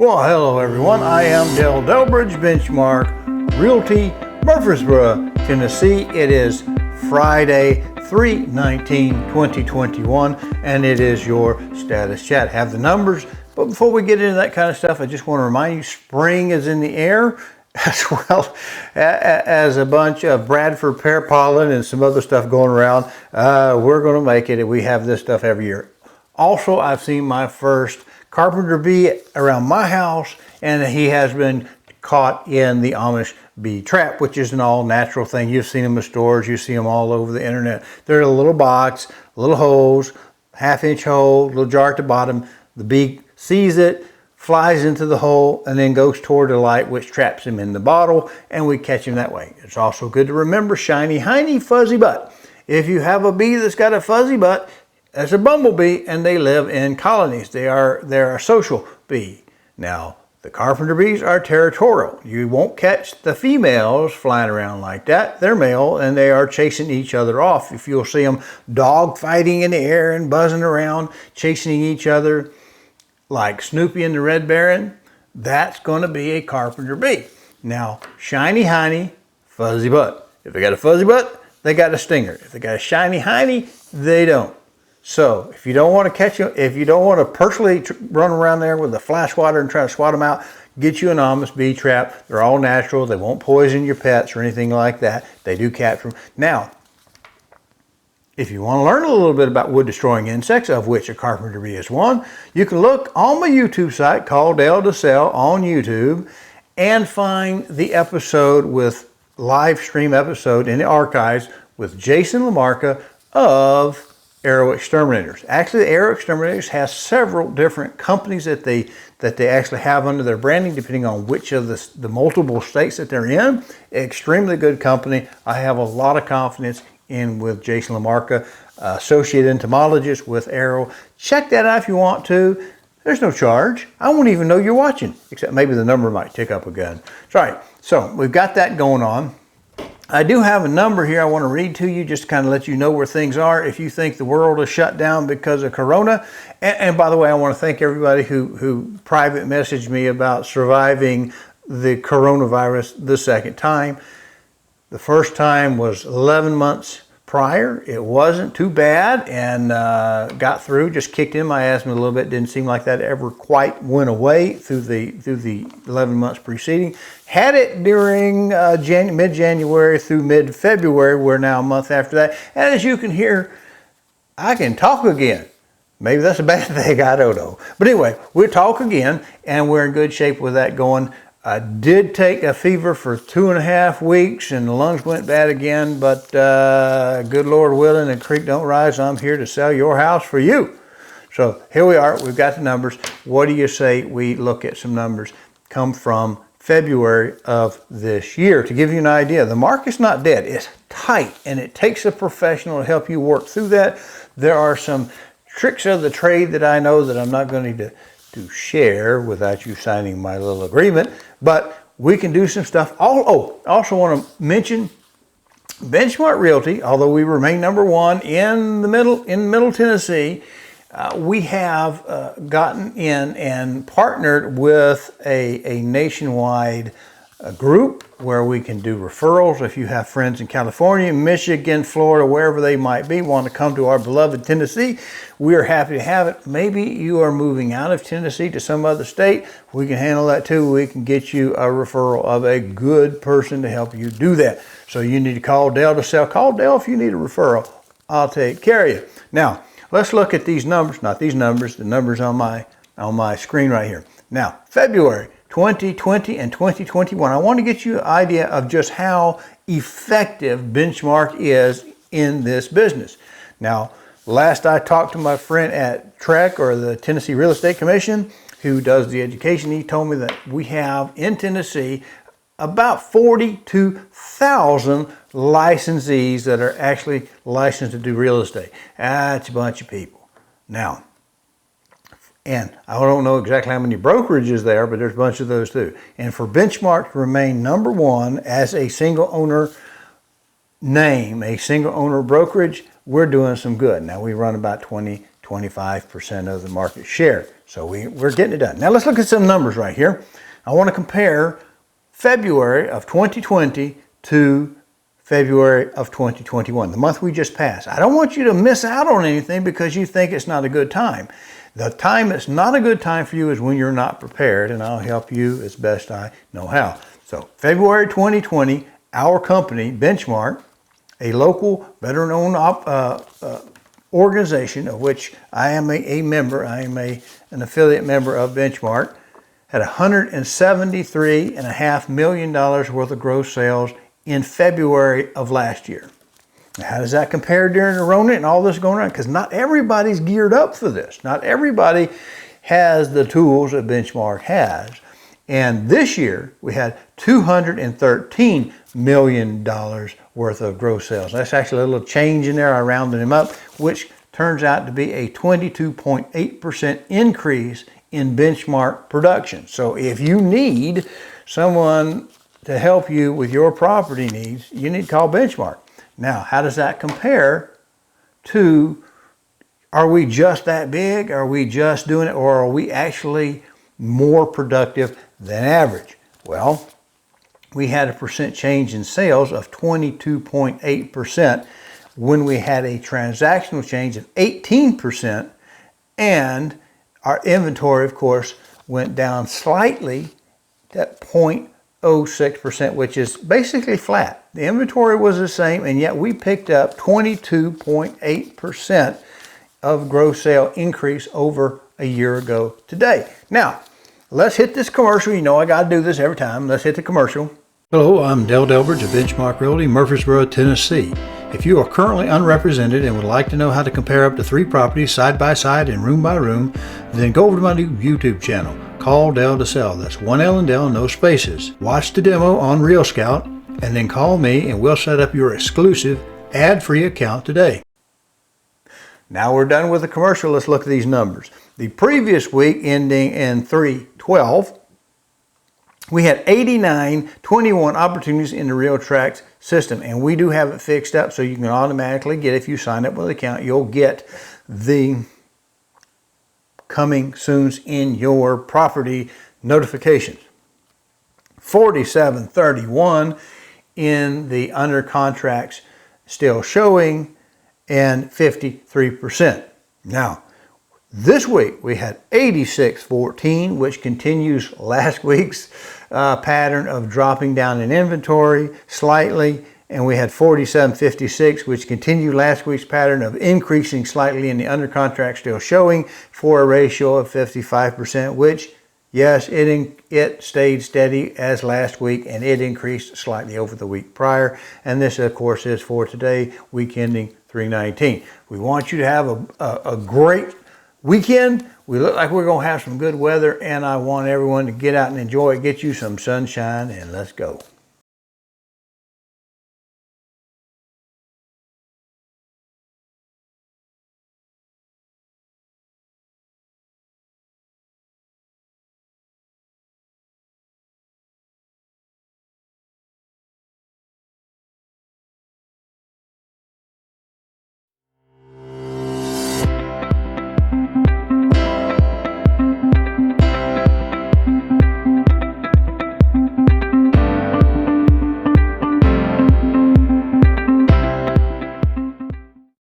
Well, hello everyone. I am Dale Delbridge, Benchmark Realty, Murfreesboro, Tennessee. It is Friday, 3/19/2021, and it is your status chat. Have the numbers, but before we get into that kind of stuff, I just want to remind you, spring is in the air, as well as a bunch of Bradford pear pollen and some other stuff going around. We're going to make it, and we have this stuff every year. Also, I've seen my first carpenter bee around my house, and he has been caught in the Amish bee trap, which is an all natural thing. You've seen them in stores, you see them all over the internet. They're in a little box, little holes, half-inch hole, little jar at the bottom. The bee sees it, flies into the hole, and then goes toward the light, which traps him in the bottle, and we catch him that way. It's also good to remember shiny, hiney, fuzzy butt. If you have a bee that's got a fuzzy butt, that's a bumblebee, and they live in colonies. They're a social bee. Now, the carpenter bees are territorial. You won't catch the females flying around like that. They're male, and they are chasing each other off. If you'll see them dog fighting in the air and buzzing around, chasing each other like Snoopy and the Red Baron, that's going to be a carpenter bee. Now, shiny hiney, fuzzy butt. If they got a fuzzy butt, they got a stinger. If they got a shiny hiney, they don't. So if you don't want to catch them, if you don't want to personally run around there with a flash swatter and try to swat them out, get you an Amish bee trap. They're all natural. They won't poison your pets or anything like that. They do capture them. Now, if you want to learn a little bit about wood destroying insects, of which a carpenter bee is one, you can look on my YouTube site called Dale to Sell on YouTube and find the episode with live stream episode in the archives with Jason LaMarca of Arrow Exterminators. Actually, the Arrow Exterminators has several different companies that they actually have under their branding, depending on which of the multiple states that they're in. Extremely good company. I have a lot of confidence in with Jason LaMarca, associate entomologist with Arrow. Check that out if you want to. There's no charge. I won't even know you're watching, except maybe the number might tick up again. Sorry. So we've got that going on. I do have a number here I want to read to you just to kind of let you know where things are if you think the world is shut down because of Corona. And by the way, I want to thank everybody who private messaged me about surviving the coronavirus the second time. The first time was 11 months prior. It wasn't too bad and got through, just kicked in my asthma a little bit. Didn't seem like that ever quite went away through the 11 months preceding. Had it during mid-January through mid-February. We're now a month after that. And as you can hear, I can talk again. Maybe that's a bad thing, I don't know. But anyway, we'll talk again, and we're in good shape with that going. I did take a fever for 2.5 weeks, and the lungs went bad again, but good Lord willing, the creek don't rise. I'm here to sell your house for you. So here we are. We've got the numbers. What do you say we look at some numbers come from February of this year? To give you an idea, the market's not dead. It's tight, and it takes a professional to help you work through that. There are some tricks of the trade that I know that I'm not going to share without you signing my little agreement, but we can do some stuff. I also want to mention Benchmark Realty. Although we remain number one in Middle Tennessee, we have gotten in and partnered with a nationwide group where we can do referrals. If you have friends in California, Michigan, Florida, wherever they might be, want to come to our beloved Tennessee, we are happy to have it. Maybe you are moving out of Tennessee to some other state. We can handle that too. We can get you a referral of a good person to help you do that. So you need to call Dale to sell. Call Dale if you need a referral. I'll take care of you. Now, let's look at these numbers, not these numbers, the numbers on my screen right here. Now, February 2020 and 2021. I want to get you an idea of just how effective Benchmark is in this business. Now, last I talked to my friend at TREC, or the Tennessee Real Estate Commission, who does the education, he told me that we have in Tennessee about 42,000 licensees that are actually licensed to do real estate. That's a bunch of people. Now, and I don't know exactly how many brokerages there, but there's a bunch of those too. And for Benchmark to remain number one as a single owner name, a single owner brokerage, we're doing some good. Now we run about 20 25% of the market share. So we're getting it done. Now let's look at some numbers right here. I want to compare February of 2020 to February of 2021, the month we just passed. I don't want you to miss out on anything because you think it's not a good time. The time that's not a good time for you is when you're not prepared, and I'll help you as best I know how. So February 2020, our company, Benchmark, a local veteran-owned organization of which I am a member, I am an affiliate member of Benchmark, had $173.5 million worth of gross sales in February of last year. Now, how does that compare during the Rona and all this going on? Because not everybody's geared up for this. Not everybody has the tools that Benchmark has. And this year, we had $213 million worth of gross sales. That's actually a little change in there. I rounded them up, which turns out to be a 22.8% increase in Benchmark production. So if you need someone to help you with your property needs, you need to call Benchmark. Now, how does that compare to, are we just that big? Are we just doing it, or are we actually more productive than average? Well, we had a percent change in sales of 22.8% when we had a transactional change of 18%, and our inventory, of course, went down slightly at 0.06%, which is basically flat. The inventory was the same, and yet we picked up 22.8% of gross sale increase over a year ago today. Now, let's hit this commercial. You know I got to do this every time. Let's hit the commercial. Hello, I'm Dale Delbert of Benchmark Realty, Murfreesboro, Tennessee. If you are currently unrepresented and would like to know how to compare up to 3 properties side by side and room by room, then go over to my new YouTube channel. Call Dale to Sell. That's one L and Dale, no spaces. Watch the demo on Real Scout and then call me and we'll set up your exclusive ad-free account today. Now we're done with the commercial. Let's look at these numbers. The previous week ending in 3/12, we had 8921 opportunities in the RealTrax system, and we do have it fixed up so you can automatically get, if you sign up with an account, you'll get the coming soons in your property notifications. 4731 in the under contracts still showing, and 53%. Now, this week we had 8614, which continues last week's pattern of dropping down in inventory slightly, and we had 4756, which continued last week's pattern of increasing slightly in the under contract still showing, for a ratio of 55%, which, yes, it stayed steady as last week, and it increased slightly over the week prior. And this, of course, is for today, week ending 3/19. We want you to have a great weekend. We look like we're going to have some good weather, and I want everyone to get out and enjoy it, get you some sunshine, and let's go.